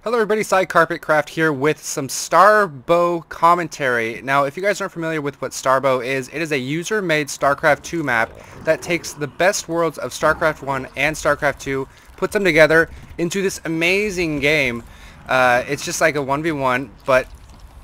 Hello everybody, PsyStarcraft here with some Starbow commentary. Now, if you guys aren't familiar with what Starbow is, it is a user-made StarCraft 2 map that takes the best worlds of StarCraft 1 and StarCraft 2, puts them together into this amazing game. It's just like a 1v1, but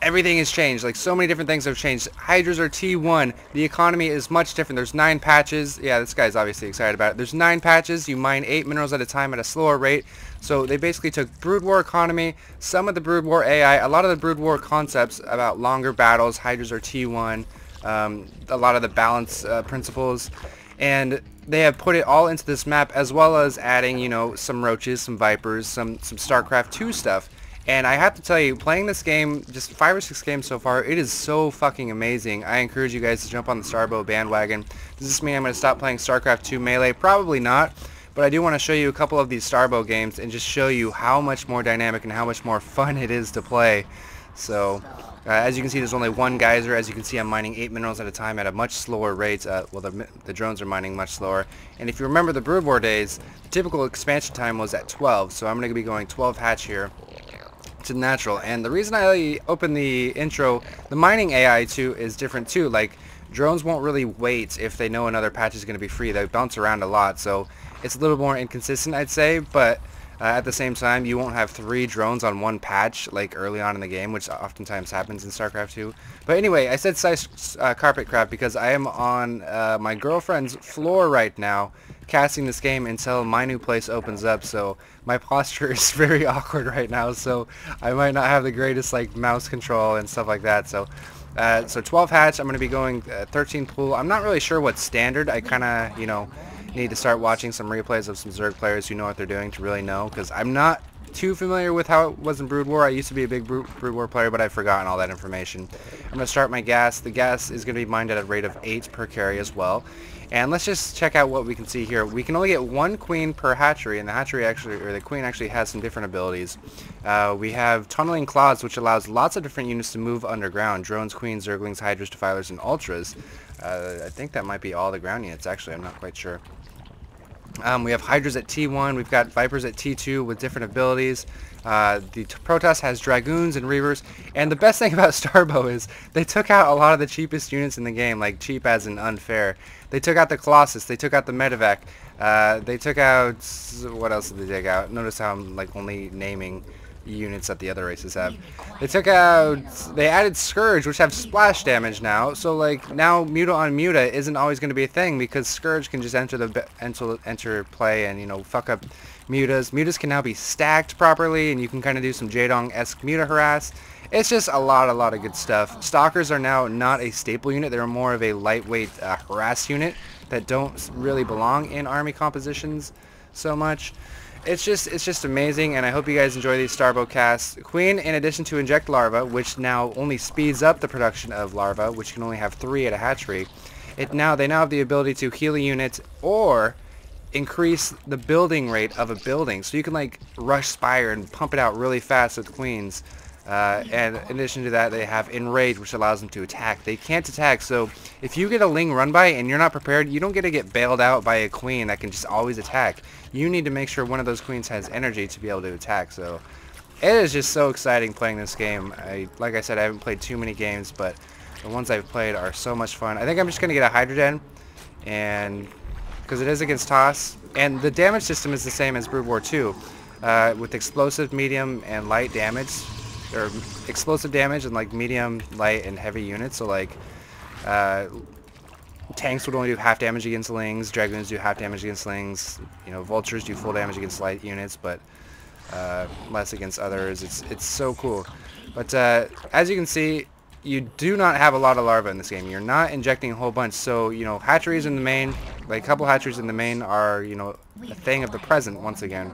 everything has changed. Like, so many different things have changed. Hydras are T1. The economy is much different. There's 9 patches. Yeah, this guy's obviously excited about it. There's 9 patches. You mine 8 minerals at a time at a slower rate. So they basically took Brood War economy, some of the Brood War AI, a lot of the Brood War concepts about longer battles. Hydras are T1. A lot of the balance principles. And they have put it all into this map, as well as adding, you know, some roaches, some vipers, some StarCraft 2 stuff. And I have to tell you, playing this game, just 5 or 6 games so far, it is so fucking amazing. I encourage you guys to jump on the Starbow bandwagon. Does this mean I'm going to stop playing StarCraft 2 Melee? Probably not. But I do want to show you a couple of these Starbow games and just show you how much more dynamic and how much more fun it is to play. So, as you can see, there's only one geyser. As you can see, I'm mining 8 minerals at a time at a much slower rate. Well, the drones are mining much slower. And if you remember the Brood War days, the typical expansion time was at 12. So I'm going to be going 12 hatch here to natural. And the reason I opened the intro, the mining AI too is different too. Like, drones won't really wait if they know another patch is going to be free. They bounce around a lot, so it's a little more inconsistent, I'd say. But at the same time, you won't have 3 drones on one patch like early on in the game, which oftentimes happens in StarCraft 2. But anyway, I said carpetcraft because I am on my girlfriend's floor right now, casting this game until my new place opens up. So my posture is very awkward right now, so I might not have the greatest like mouse control and stuff like that. So 12 hatch, I'm going to be going 13 pool. I'm not really sure what's standard. I kind of, you know, need to start watching some replays of some Zerg players who know what they're doing to really know, because I'm not too familiar with how it was in Brood War. I used to be a big Brood War player, but I've forgotten all that information. I'm going to start my gas. The gas is going to be mined at a rate of 8 per carry as well. And let's just check out what we can see here. We can only get 1 queen per hatchery, and the hatchery actually, or the queen actually has some different abilities. We have Tunneling Claws, which allows lots of different units to move underground. Drones, queens, zerglings, hydras, defilers, and ultras. I think that might be all the ground units, actually. I'm not quite sure. We have Hydras at T1, we've got Vipers at T2 with different abilities. The Protoss has Dragoons and Reavers, and the best thing about Starbow is they took out a lot of the cheapest units in the game, like cheap as in unfair. They took out the Colossus, they took out the Medevac, they took out, what else did they take out? Notice how I'm like only naming units that the other races have. They added Scourge, which have splash damage now, so like now Muta on Muta isn't always going to be a thing, because Scourge can just enter play and, you know, fuck up Mutas. Mutas can now be stacked properly, and you can kind of do some Jaedong-esque Muta harass. It's just a lot of good stuff. Stalkers are now not a staple unit. They're more of a lightweight harass unit that don't really belong in army compositions so much. It's just amazing, and I hope you guys enjoy these Starbow casts. Queen, in addition to inject larvae, which now only speeds up the production of larvae, which can only have 3 at a hatchery, they now have the ability to heal a unit or increase the building rate of a building. So you can like rush Spire and pump it out really fast with queens. And in addition to that, they have Enrage, which allows them to attack. They can't attack, so if you get a Ling run by and you're not prepared, you don't get to get bailed out by a queen that can just always attack. You need to make sure one of those queens has energy to be able to attack. So it is just so exciting playing this game. Like I said, I haven't played too many games, but the ones I've played are so much fun. I think I'm just going to get a Hydrogen, and because it is against Toss, and the damage system is the same as Brood War 2, with explosive, medium, and light damage. Or explosive damage and like medium, light, and heavy units. So like tanks would only do half damage against Lings, Dragoons do half damage against Lings, you know, Vultures do full damage against light units, but less against others. It's so cool. But as you can see, you do not have a lot of larvae in this game. You're not injecting a whole bunch. So, you know, hatcheries in the main, like a couple hatcheries in the main are, you know, a thing of the present once again.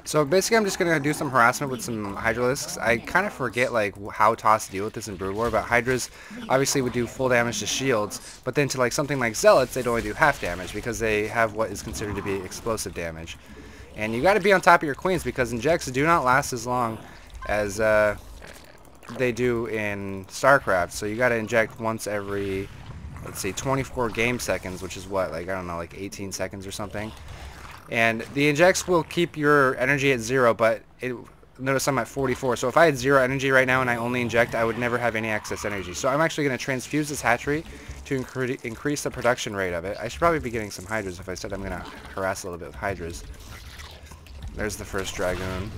So basically I'm just going to do some harassment with some Hydralisks. I kind of forget like how Toss deal with this in Brood War, but Hydras obviously would do full damage to shields, but then to like something like Zealots, they'd only do half damage because they have what is considered to be explosive damage. And you got to be on top of your queens, because injects do not last as long as they do in StarCraft. So you got to inject once every, let's see, 24 game seconds, which is what, like, I don't know, like 18 seconds or something. And the injects will keep your energy at 0, but notice I'm at 44. So if I had 0 energy right now and I only inject, I would never have any excess energy. So I'm actually going to transfuse this hatchery to increase the production rate of it. I should probably be getting some hydras if I said I'm going to harass a little bit with hydras. There's the first dragoon.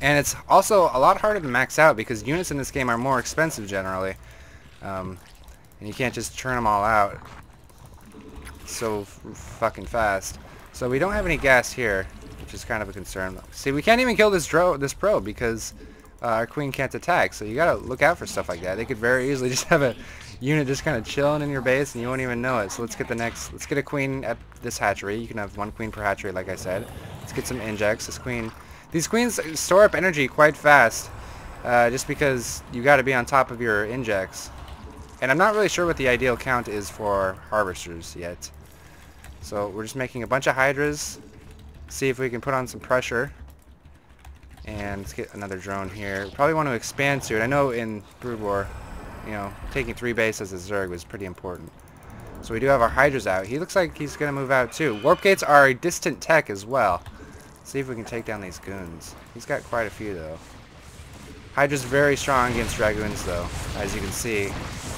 And it's also a lot harder to max out because units in this game are more expensive generally. And you can't just churn them all out so fucking fast. So we don't have any gas here, which is kind of a concern. See, we can't even kill this pro because our queen can't attack. So you gotta look out for stuff like that. They could very easily just have a unit just kind of chilling in your base and you won't even know it. So let's get a queen at this hatchery. You can have 1 queen per hatchery, like I said. Let's get some injects. These queens store up energy quite fast, just because you got to be on top of your injects. And I'm not really sure what the ideal count is for harvesters yet. So we're just making a bunch of hydras, see if we can put on some pressure. And let's get another drone here. Probably want to expand to it. I know in Brood War, you know, taking 3 base as a Zerg was pretty important. So we do have our hydras out. He looks like he's going to move out too. Warp gates are a distant tech as well. See if we can take down these goons. He's got quite a few though. Hydra's very strong against dragoons though, as you can see.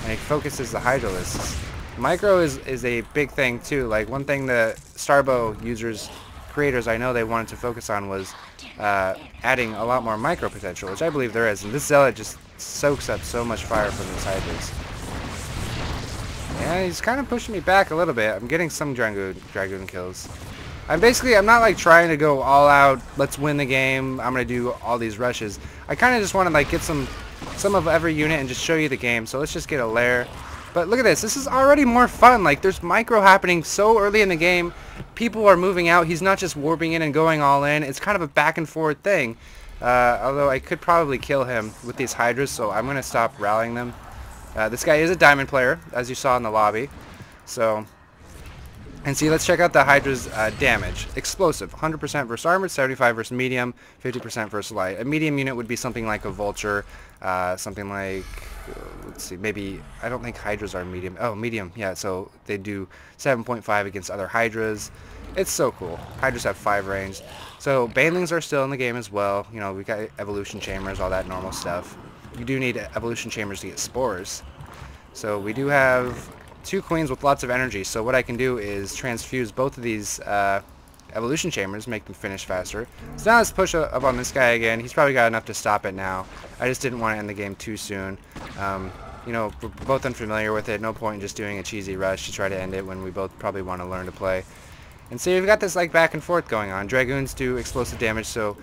And he focuses the hydralisks. Micro is a big thing too. Like one thing the Starbow creators I know they wanted to focus on was adding a lot more micro potential, which I believe there is. And this zealot just soaks up so much fire from these hydras. Yeah, he's kind of pushing me back a little bit. I'm getting some dragoon kills. I'm not like trying to go all out, let's win the game, I'm going to do all these rushes. I kind of just want to like get some of every unit and just show you the game. So let's just get a lair. But look at this is already more fun. Like there's micro happening so early in the game. People are moving out. He's not just warping in and going all in. It's kind of a back and forth thing. Although I could probably kill him with these hydras, so I'm going to stop rallying them. This guy is a diamond player, as you saw in the lobby. So... And see, let's check out the Hydra's damage. Explosive, 100% versus armored, 75 versus medium, 50% versus light. A medium unit would be something like a vulture, something like, let's see, maybe, I don't think Hydras are medium. Oh, medium, yeah, so they do 7.5 against other Hydras. It's so cool. Hydras have 5 range. So banelings are still in the game as well. You know, we got evolution chambers, all that normal stuff. You do need evolution chambers to get spores. So we do have 2 queens with lots of energy, so what I can do is transfuse both of these evolution chambers, make them finish faster. So now let's push up on this guy again. He's probably got enough to stop it now. I just didn't want to end the game too soon. You know, we're both unfamiliar with it. No point in just doing a cheesy rush to try to end it when we both probably want to learn to play. And see, we've got this like back and forth going on. Dragoons do explosive damage, so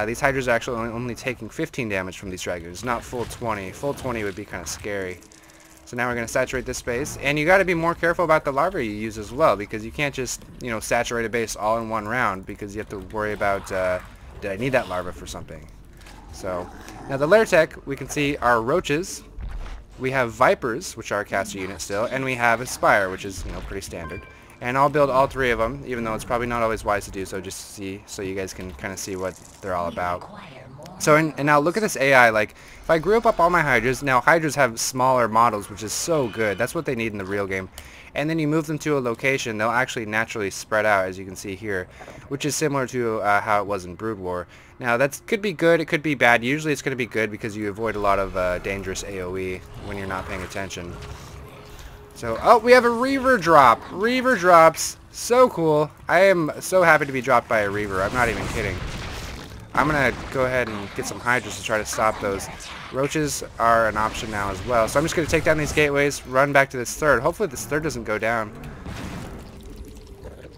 these hydras are actually only taking 15 damage from these dragoons, not full 20. Full 20 would be kind of scary. So now we're going to saturate this base, and you got to be more careful about the larvae you use as well, because you can't just, you know, saturate a base all in one round, because you have to worry about, did I need that larva for something? So, now the lair tech, we can see our roaches, we have vipers, which are a caster unit still, and we have a spire, which is, you know, pretty standard. And I'll build all 3 of them, even though it's probably not always wise to do so, just to see, so you guys can kind of see what they're all about. So, and now look at this AI, like, if I group up all my hydras, now hydras have smaller models, which is so good. That's what they need in the real game. And then you move them to a location, they'll actually naturally spread out, as you can see here, which is similar to how it was in Brood War. Now, that could be good, it could be bad. Usually it's going to be good because you avoid a lot of dangerous AoE when you're not paying attention. So, oh, we have a Reaver drop. Reaver drops. So cool. I am so happy to be dropped by a Reaver. I'm not even kidding. I'm going to go ahead and get some hydras to try to stop those. Roaches are an option now as well. So I'm just going to take down these gateways, run back to this third. Hopefully this third doesn't go down.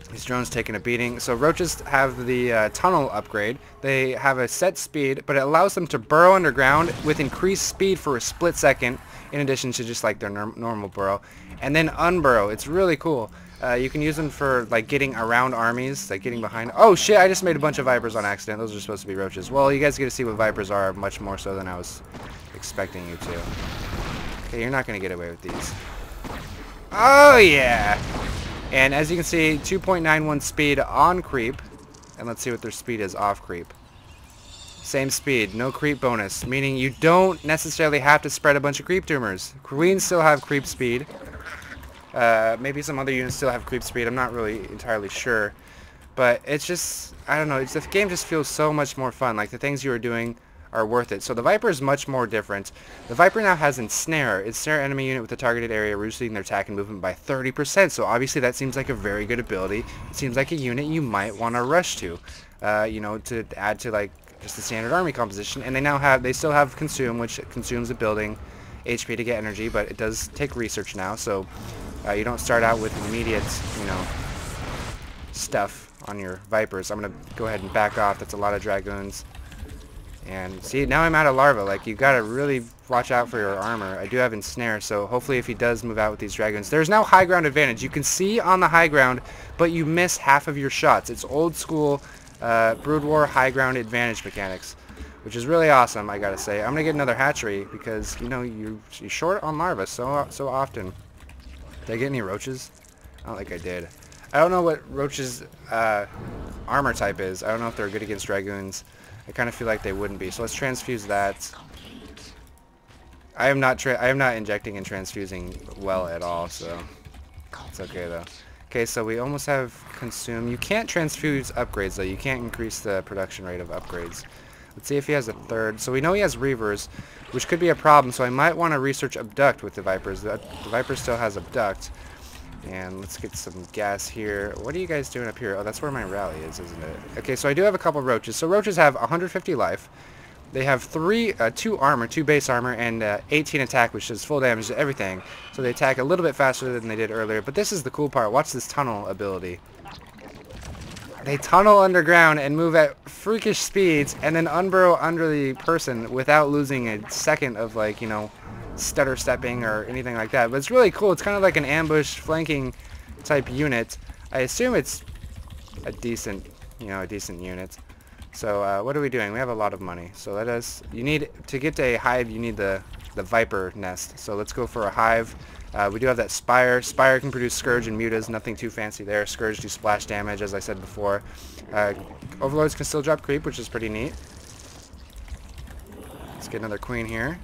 These drones taking a beating. So roaches have the tunnel upgrade. They have a set speed, but it allows them to burrow underground with increased speed for a split second, in addition to just like their normal burrow. And then unburrow. It's really cool. You can use them for like getting around armies, like getting behind. Oh shit, I just made a bunch of vipers on accident. Those are supposed to be roaches. Well, you guys get to see what vipers are much more so than I was expecting you to. Okay, you're not going to get away with these. Oh yeah! And as you can see, 2.91 speed on creep. And let's see what their speed is off creep. Same speed, no creep bonus, meaning you don't necessarily have to spread a bunch of creep tumors. Queens still have creep speed. Maybe some other units still have creep speed. I'm not really entirely sure. But it's just, I don't know, the game just feels so much more fun. Like, the things you are doing are worth it. So the Viper is much more different. The Viper now has Ensnare. Ensnare enemy unit with a targeted area, reducing their attack and movement by 30%. So obviously that seems like a very good ability. It seems like a unit you might want to rush to, you know, to add to, like, just the standard army composition. And they still have Consume, which consumes a building HP to get energy, but it does take research now. So you don't start out with immediate, you know, stuff on your Vipers. I'm going to go ahead and back off. That's a lot of Dragoons. And see, now I'm out of larva. Like, you got to really watch out for your armor. I do have Ensnare, so hopefully if he does move out with these Dragoons. There's now high ground advantage. You can see on the high ground, but you miss half of your shots. It's old school Brood War high ground advantage mechanics, which is really awesome, I gotta say. I'm going to get another hatchery because, you know, you're short on larva so often. Did I get any roaches? I don't think I did. I don't know what Roach's armor type is. I don't know if they're good against Dragoons. I kind of feel like they wouldn't be. So let's transfuse that. I am not injecting and transfusing well at all, so it's okay though. Okay, so we almost have Consume. You can't transfuse upgrades though. You can't increase the production rate of upgrades. Let's see if he has a third. So we know he has Reavers, which could be a problem. So I might want to research Abduct with the Vipers. The Viper still has Abduct. And let's get some gas here. What are you guys doing up here? Oh, that's where my rally is, isn't it? Okay, so I do have a couple roaches. So roaches have 150 life. They have 2 armor, 2 base armor, and 18 attack, which is full damage to everything. So they attack a little bit faster than they did earlier. But this is the cool part. Watch this tunnel ability. They tunnel underground and move at freakish speeds, and then unburrow under the person without losing a second of, like, you know, stutter stepping or anything like that. But it's really cool. It's kind of like an ambush flanking type unit. I assume it's a decent, you know, a decent unit. So what are we doing? We have a lot of money. So you need to get to a hive, you need the Viper nest. So let's go for a hive. We do have that Spire. Spire can produce Scourge and Mutas. Nothing too fancy there. Scourge do splash damage, as I said before. Overlords can still drop creep, which is pretty neat. Let's get another queen here.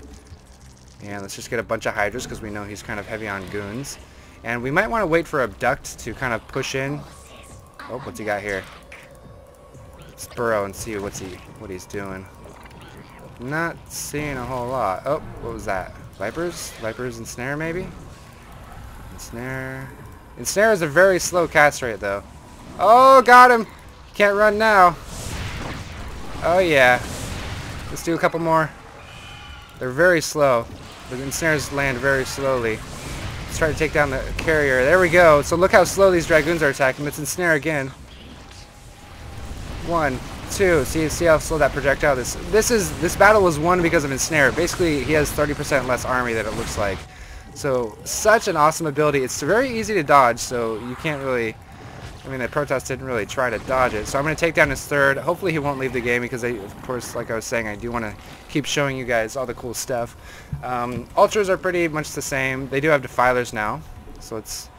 And let's just get a bunch of Hydras because we know he's kind of heavy on goons. And we might want to wait for Abduct to kind of push in. Oh, what's he got here? Let's burrow and see what he's doing. Not seeing a whole lot. Oh, what was that? Vipers? Vipers Ensnare maybe? Ensnare. Ensnare is a very slow cast rate though. Oh, got him! Can't run now. Oh yeah. Let's do a couple more. They're very slow. The Ensnares land very slowly. Let's try to take down the carrier. There we go. So look how slow these Dragoons are attacking. Let's Ensnare again. 1, 2. See how slow that projectile is. This battle was won because of Ensnare. Basically, he has 30% less army than it looks like. So such an awesome ability. It's very easy to dodge, so you can't really. I mean, the Protoss didn't really try to dodge it. So I'm going to take down his third. Hopefully he won't leave the game because, of course, like I was saying, I do want to keep showing you guys all the cool stuff. Ultras are pretty much the same. They do have Defilers now. So let's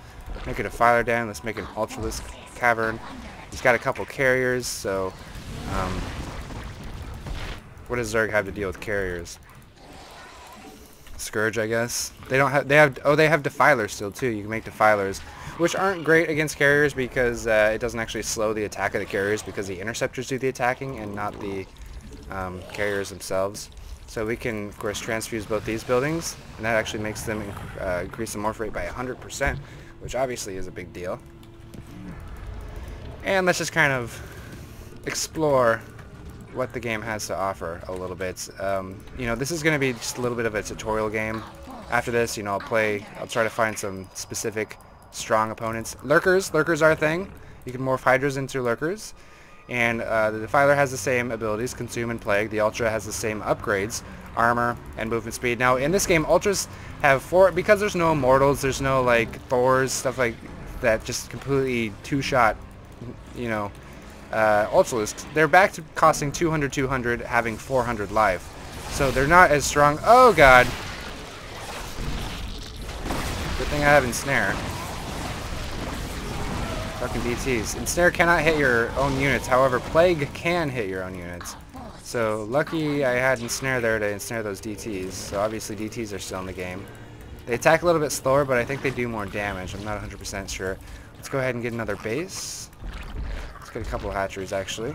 make a Defiler down. Let's make an Ultralisk Cavern. He's got a couple carriers, so what does Zerg have to deal with carriers? Scourge, I guess. They have Defilers still too. You can make Defilers, which aren't great against carriers because it doesn't actually slow the attack of the carriers because the interceptors do the attacking and not the carriers themselves. So we can, of course, transfuse both these buildings, and that actually makes them increase the morph rate by 100%, which obviously is a big deal. And let's just kind of explore what the game has to offer a little bit. You know, this is going to be just a little bit of a tutorial game. After this, you know, I'll try to find some specific strong opponents. Lurkers are a thing. You can morph Hydras into Lurkers. And the Defiler has the same abilities, Consume and Plague. The Ultra has the same upgrades, armor and movement speed. Now, in this game, Ultras have 4, because there's no Immortals, there's no, like, Thors, stuff like that, just completely two-shot, you know, Ultralisks. They're back to costing 200, having 400 life. So they're not as strong. Oh, God. Good thing I have Ensnare. Fucking DTs. Ensnare cannot hit your own units. However, Plague can hit your own units. So lucky I had Ensnare there to ensnare those DTs. So obviously DTs are still in the game. They attack a little bit slower, but I think they do more damage. I'm not 100% sure. Let's go ahead and get another base. Let's get a couple of hatcheries, actually.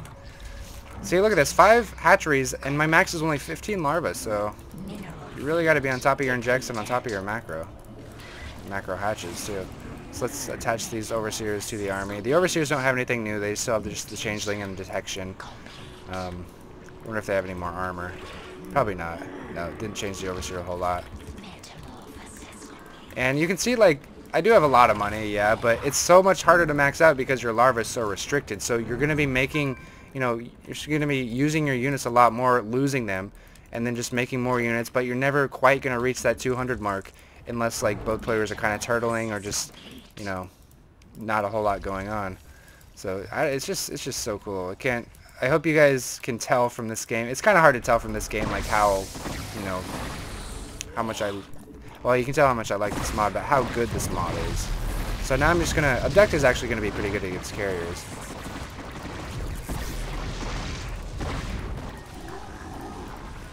See, look at this. 5 hatcheries, and my max is only 15 larvae, so you really got to be on top of your injects and on top of your macro. Macro hatches, too. So let's attach these overseers to the army. The overseers don't have anything new. They still have just the changeling and detection. I wonder if they have any more armor. Probably not. No, it didn't change the overseer a whole lot. And you can see, like, I do have a lot of money, yeah, but it's so much harder to max out because your larva is so restricted. So you're going to be making, you know, you're going to be using your units a lot more, losing them, and then just making more units, but you're never quite going to reach that 200 mark unless, like, both players are kind of turtling or just, you know, not a whole lot going on. So it's just so cool. I hope you guys can tell from this game. It's kind of hard to tell from this game, like, how, you know, how much well, you can tell how much I like this mod, but how good this mod is. So now I'm just going to... Abduct is actually going to be pretty good against carriers.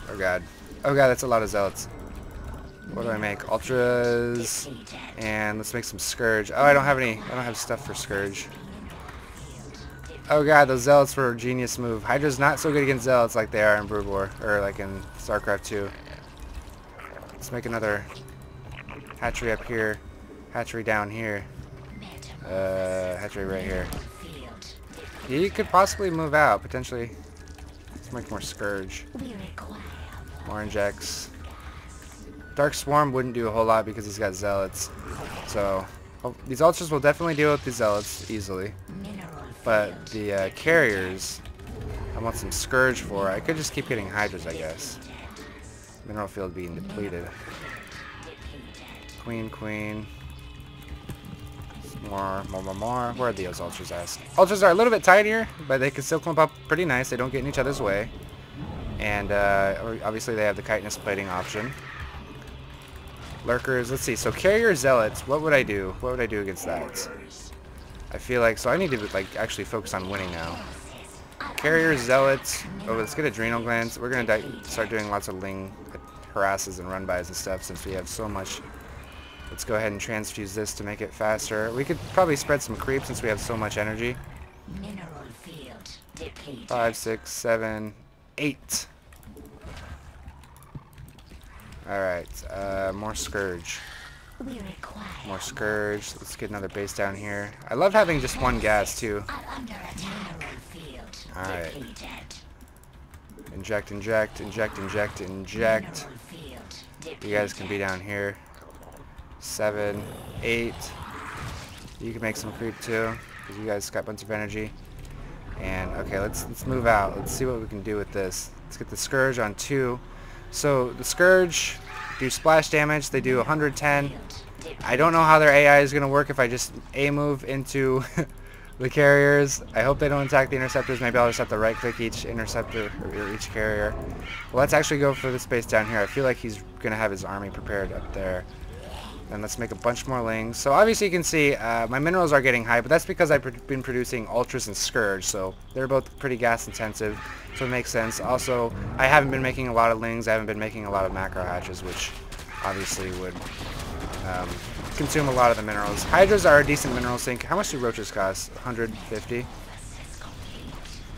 Oh god. Oh god, that's a lot of zealots. What do I make? Ultras. And let's make some Scourge. Oh, I don't have stuff for Scourge. Oh god, those zealots were a genius move. Hydra's not so good against zealots like they are in Brood War, or like in StarCraft 2. Let's make another hatchery up here, hatchery down here, hatchery right here. You could possibly move out, potentially. Let's make more Scourge. More injects. Dark Swarm wouldn't do a whole lot because he's got zealots. So, these ultras will definitely deal with the zealots easily. But the carriers, I want some Scourge for. I could just keep getting Hydras, I guess. Mineral field being depleted. Queen. More. Where are those ultras at? Ultras are a little bit tinier, but they can still clump up pretty nice. They don't get in each other's way. And obviously they have the chitinous plating option. Lurkers, let's see. So carrier zealots, what would I do? What would I do against that? I feel like, so I need to like actually focus on winning now. Carrier zealots. Oh, let's get adrenal glands. We're gonna start doing lots of ling harasses and run-bys and stuff since we have so much. Let's go ahead and transfuse this to make it faster. We could probably spread some creep since we have so much energy. 5, 6, 7, 8. Alright, more Scourge. More Scourge. Let's get another base down here. I love having just one gas too. Alright. Inject. You guys can be down here. 7, 8. You can make some creep too, because you guys got a bunch of energy. And okay, let's move out. Let's see what we can do with this. Let's get the Scourge on 2. So the Scourge do splash damage. They do 110. I don't know how their AI is going to work if I just A-move into the carriers. I hope they don't attack the interceptors. Maybe I'll just have to right-click each interceptor or each carrier. Well, let's actually go for the space down here. I feel like he's going to have his army prepared up there. And let's make a bunch more lings. So obviously you can see my minerals are getting high, but that's because I've been producing Ultras and Scourge, so they're both pretty gas intensive, so it makes sense. Also, I haven't been making a lot of lings, I haven't been making a lot of macro hatches, which obviously would consume a lot of the minerals. Hydras are a decent mineral sink. How much do roaches cost? 150?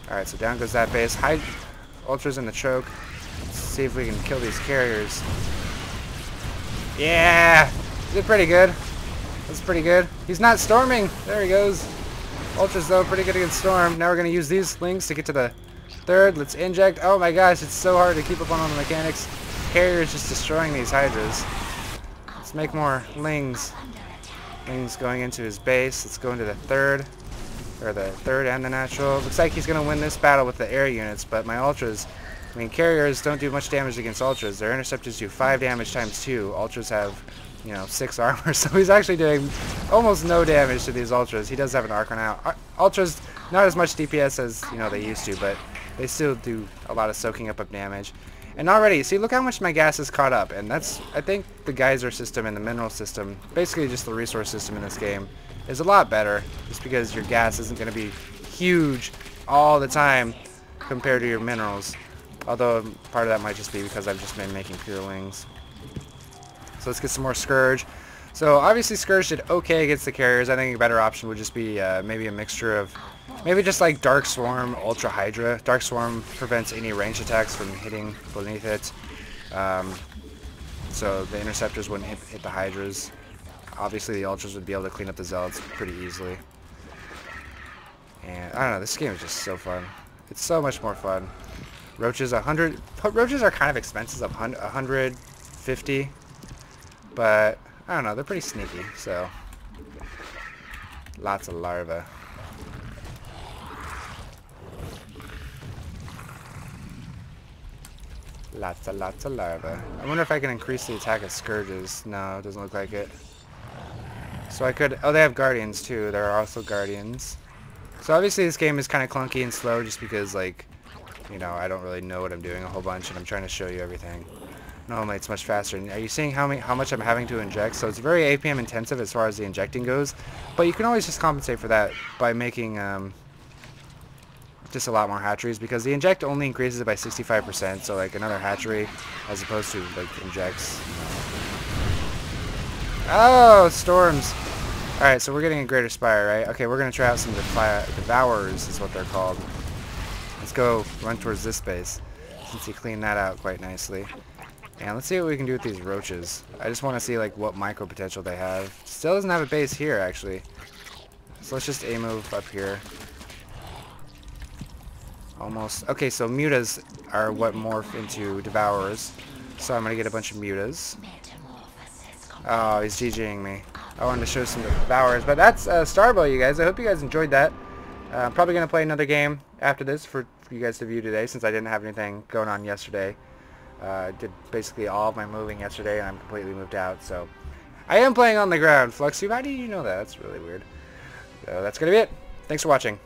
Alright, so down goes that base. Ultras in the choke. Let's see if we can kill these carriers. Yeah! Did pretty good. That's pretty good. He's not storming. There he goes. Ultras though, pretty good against storm. Now we're gonna use these lings to get to the 3rd. Let's inject. Oh my gosh, it's so hard to keep up on all the mechanics. Carrier is just destroying these hydras. Let's make more lings. Lings going into his base. Let's go into the 3rd. Or the 3rd and the natural. Looks like he's gonna win this battle with the air units, but my ultras, I mean, carriers don't do much damage against ultras. Their interceptors do 5 damage times 2. Ultras have, you know, 6 armor, so he's actually doing almost no damage to these ultras. He does have an arc now. Ultras, not as much DPS as, you know, they used to, but they still do a lot of soaking up of damage. And already, see, look how much my gas is caught up, and that's, I think the geyser system and the mineral system, basically just the resource system in this game, is a lot better, just because your gas isn't going to be huge all the time compared to your minerals. Although part of that might just be because I've just been making pure lings. So let's get some more Scourge. So obviously Scourge did okay against the carriers. I think a better option would just be maybe a mixture of, maybe just like Dark Swarm, Ultra Hydra. Dark Swarm prevents any ranged attacks from hitting beneath it. So the Interceptors wouldn't hit the Hydras. Obviously the Ultras would be able to clean up the Zealots pretty easily. And I don't know, this game is just so fun. It's so much more fun. Roaches 100. Roaches are kind of expensive, 150, but I don't know, they're pretty sneaky. So lots of larvae. Lots of larvae. I wonder if I can increase the attack of Scourges. No, it doesn't look like it. So I could. Oh, they have Guardians too. There are also Guardians. So obviously this game is kind of clunky and slow just because, like, you know, I don't really know what I'm doing a whole bunch and I'm trying to show you everything. Normally it's much faster. And are you seeing how much I'm having to inject? So it's very APM intensive as far as the injecting goes, but you can always just compensate for that by making just a lot more hatcheries, because the inject only increases it by 65%, so like another hatchery as opposed to like injects. Oh, storms. Alright, so we're getting a greater spire, right? Okay, we're going to try out some devourers is what they're called. Let's go run towards this base, since you cleaned that out quite nicely. And let's see what we can do with these roaches. I just want to see like what micro potential they have. Still doesn't have a base here, actually. So let's just A-move up here. Almost. Okay, so mutas are what morph into devourers. So I'm going to get a bunch of mutas. Oh, he's GGing me. I wanted to show some devourers. But that's Starbow, you guys. I hope you guys enjoyed that. I'm probably going to play another game after this for you guys to view today, since I didn't have anything going on yesterday. I did basically all of my moving yesterday, and I'm completely moved out. So I am playing on the ground. Fluxtube, how did you know that? That's really weird. So that's going to be it. Thanks for watching.